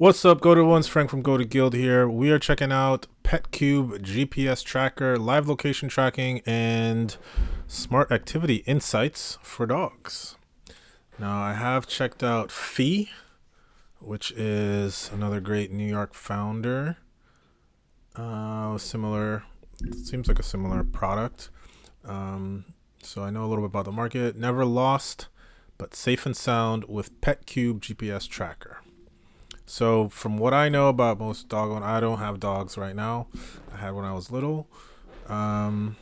What's up, Go to Ones? Frank from Go to Guild here. We are checking out Petcube GPS tracker, live location tracking, and smart activity insights for dogs. Now, I have checked out Fee, which is another great New York founder. Similar, seems like a similar product. So I know a little bit about the market. Never lost, but safe and sound with Petcube GPS tracker. So from what I know about most dog owners, I don't have dogs right now. I had when I was little. One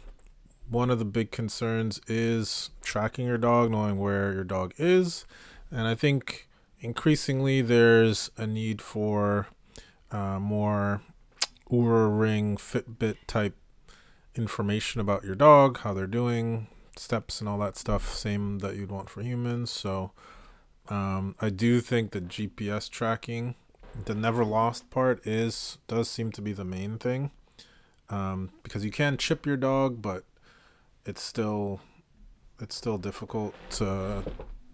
of the big concerns is tracking your dog, knowing where your dog is. And I think increasingly there's a need for more Oura Ring, Fitbit type information about your dog, how they're doing, steps and all that stuff, same that you'd want for humans. So I do think that GPS tracking, the never lost part, does seem to be the main thing, because you can chip your dog, but it's still difficult to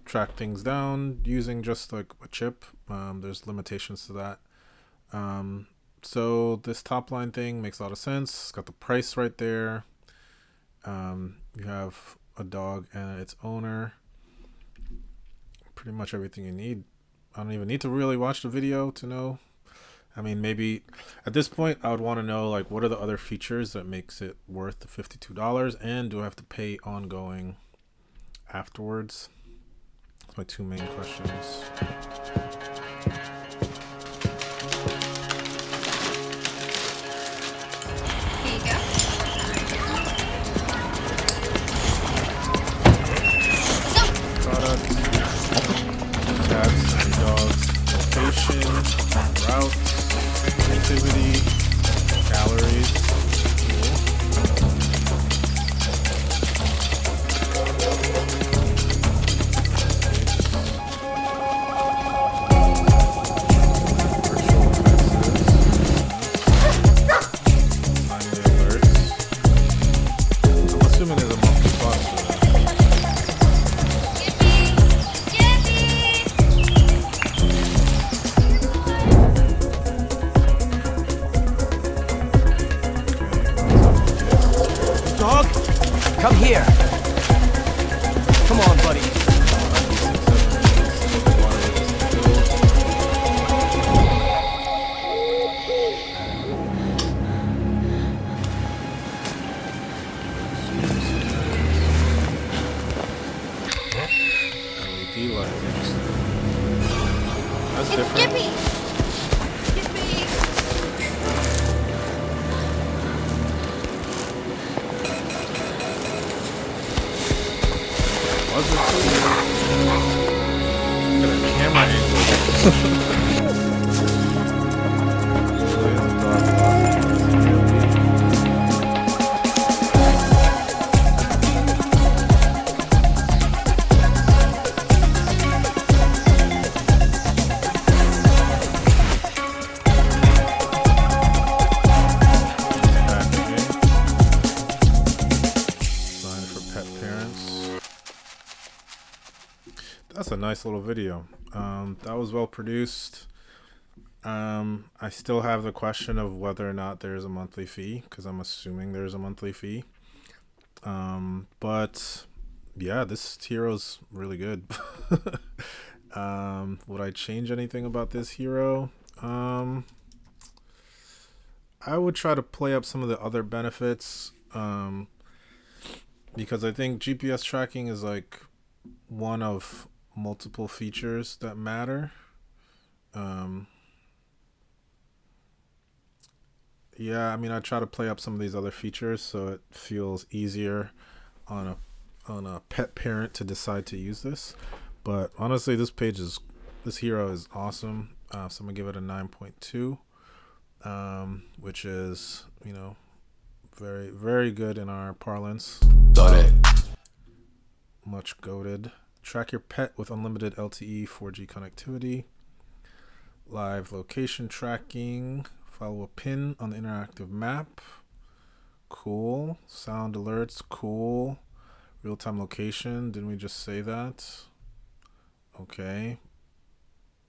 track things down using just like a chip. There's limitations to that. So this top line thing makes a lot of sense. It's got the price right there. You have a dog and its owner. Pretty much everything you need. I don't even need to really watch the video to know. I mean, maybe at this point I would want to know, like, what are the other features that makes it worth the $52, and do I have to pay ongoing afterwards? That's my two main questions. Here you go. Products, cats and dogs, location, routes, activity, calories. Come here. Come on, buddy. LED lights. That's It's different. Skippy. Skippy. Was it got a camera angle. That's a nice little video. That was well produced. I still have the question of whether or not there's a monthly fee, because I'm assuming there's a monthly fee. But yeah, this hero's really good. Would I change anything about this hero? I would try to play up some of the other benefits, because I think GPS tracking is like one of multiple features that matter. Yeah, I mean, I try to play up some of these other features so it feels easier on a pet parent to decide to use this. But honestly, this hero is awesome. So I'm gonna give it a 9.2, which is, very, very good in our parlance. Much goated. Track your pet with unlimited LTE 4G connectivity. Live location tracking. Follow a pin on the interactive map. Cool. Sound alerts. Cool. Real-time location. Didn't we just say that? Okay.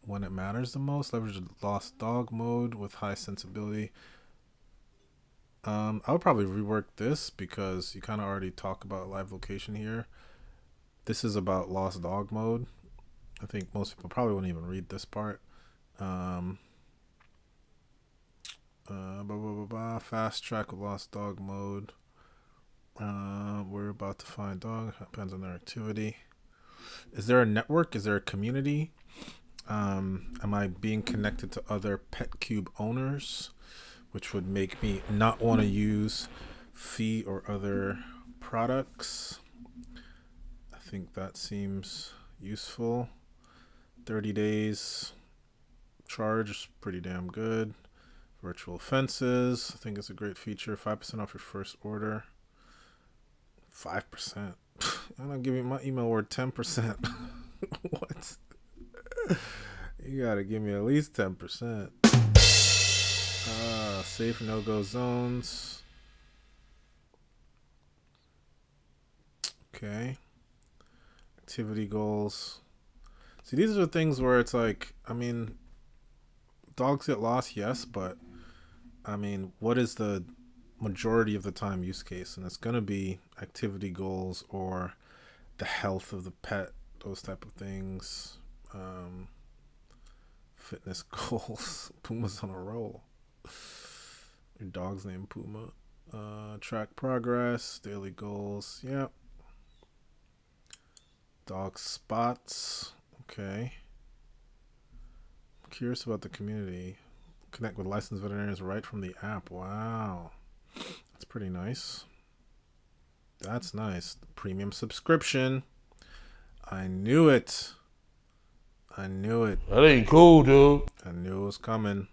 when it matters the most. Leverage the lost dog mode with high sensibility. I would probably rework this because you kind of already talk about live location here. This is about lost dog mode. I think most people probably wouldn't even read this part. Fast track with lost dog mode. We're about to find dog. Depends on their activity. Is there a network? Is there a community? Am I being connected to other Petcube owners, which would make me not want to use Fee or other products? I think that seems useful. 30 days charge is pretty damn good. Virtual fences, I think it's a great feature. 5% off your first order. 5%. I'm not giving my email word 10%. What? You gotta give me at least 10%. Safe no-go zones. Okay. Activity goals. See, these are the things where it's like, I mean, dogs get lost, yes, but I mean, what is the majority of the time use case? And it's going to be activity goals or the health of the pet, those type of things. Fitness goals. Puma's on a roll. Your dog's name Puma. Track progress, daily goals. Yep. Dog spots. Okay. I'm curious about the community. Connect with licensed veterinarians right from the app. Wow. That's pretty nice. That's nice. Premium subscription. I knew it. I knew it. That ain't cool, dude. I knew it was coming.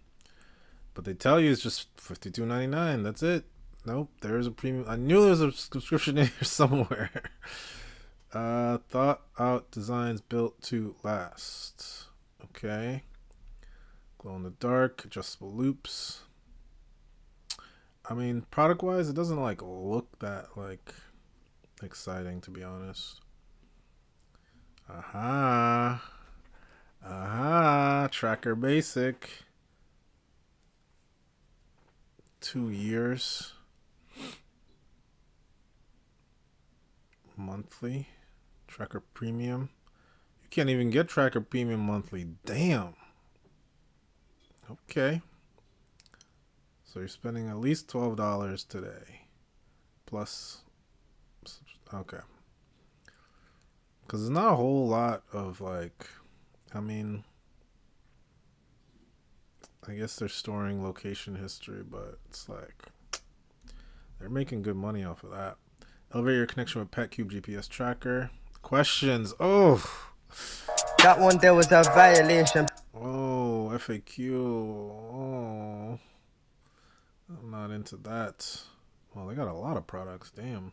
But they tell you it's just $52.99. That's it. Nope. There's a premium. I knew there was a subscription in here somewhere. Thought out designs built to last. Okay. Glow in the dark, adjustable loops. I mean, product wise, it doesn't like look that like exciting, to be honest. Aha. Tracker basic. 2 years. Monthly. Tracker premium. You can't even get Tracker premium monthly. Damn. Okay. So you're spending at least $12 today. Plus. Okay. Because there's not a whole lot of like. I mean. I guess they're storing location history, but it's like. They're making good money off of that. Elevate your connection with Petcube GPS tracker. Questions. Oh. That one there was a violation. Oh, FAQ. Oh. I'm not into that. Well, they got a lot of products. Damn.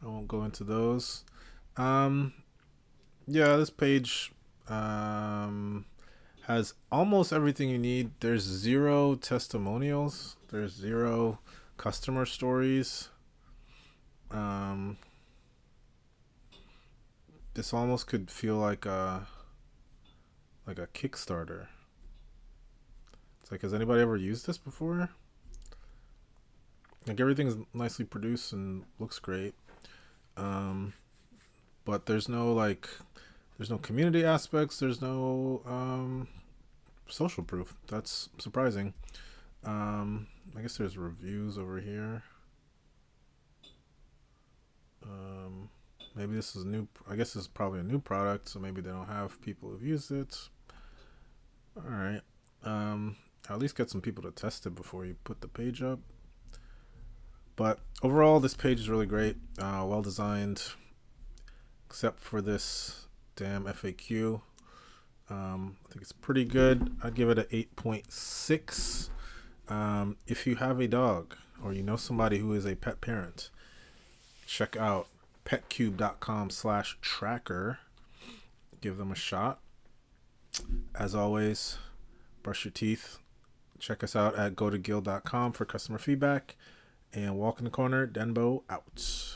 I won't go into those. Yeah, this page has almost everything you need. There's 0 testimonials. There's 0 customer stories. This almost could feel like a Kickstarter. It's like, has anybody ever used this before? Like, everything's nicely produced and looks great. But there's no community aspects. There's no social proof. That's surprising. I guess there's reviews over here. Maybe this is new. I guess this is probably a new product, so maybe they don't have people who've used it. All right. At least get some people to test it before you put the page up. But overall, this page is really great. Well designed, except for this damn FAQ. I think it's pretty good. I'd give it an 8.6. If you have a dog or you know somebody who is a pet parent, check out petcube.com/tracker. Give them a shot. As always, brush your teeth. Check us out at gotogill.com for customer feedback. And walk in the corner, Denbo out.